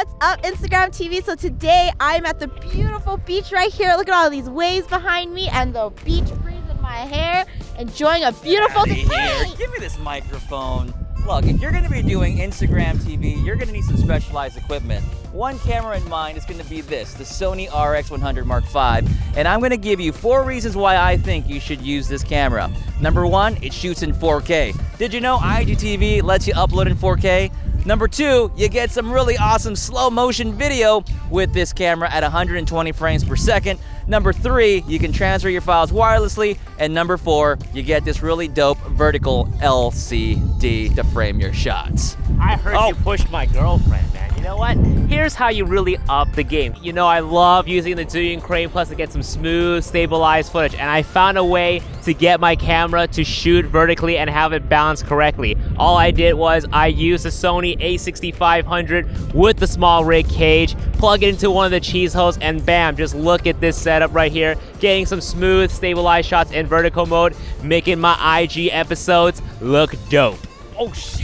What's up, Instagram TV? So today I'm at the beautiful beach right here. Look at all these waves behind me and the beach breeze in my hair. Enjoying a beautiful day. Give me this microphone. Look, if you're gonna be doing Instagram TV, you're gonna need some specialized equipment. One camera in mind is gonna be this, the Sony RX100 Mark V. And I'm gonna give you 4 reasons why I think you should use this camera. Number 1, it shoots in 4K. Did you know IGTV lets you upload in 4K? Number 2, you get some really awesome slow motion video with this camera at 120 frames per second. Number 3, you can transfer your files wirelessly. And number 4, you get this really dope vertical LCD to frame your shots. I heard you pushed my girlfriend, man. You know what? Here's how you really up the game. You know, I love using the Zhiyun crane plus to get some smooth, stabilized footage, and I found a way to get my camera to shoot vertically and have it balanced correctly. All I did was I used the Sony a6500 with the small rig cage, plug it into one of the cheese holes, and bam, just look at this setup right here, getting some smooth, stabilized shots in vertical mode, making my IG episodes look dope. Oh shoot.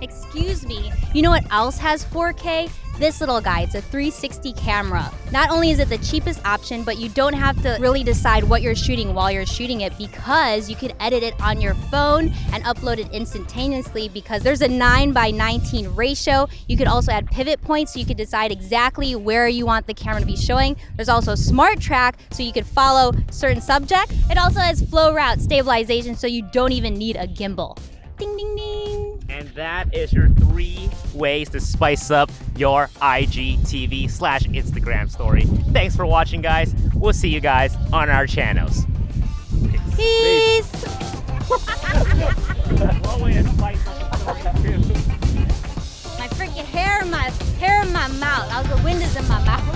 Excuse me, you know what else has 4K? This little guy, it's a 360 camera. Not only is it the cheapest option, but you don't have to really decide what you're shooting while you're shooting it, because you can edit it on your phone and upload it instantaneously, because there's a 9:19 ratio. You could also add pivot points so you could decide exactly where you want the camera to be showing. There's also smart track so you could follow certain subject. It also has flow route stabilization so you don't even need a gimbal. Ding, ding, ding. And that is your 3 ways to spice up your IGTV/Instagram story. Thanks for watching, guys. We'll see you guys on our channels. Peace. My freaking hair in my mouth. The wind is in my mouth.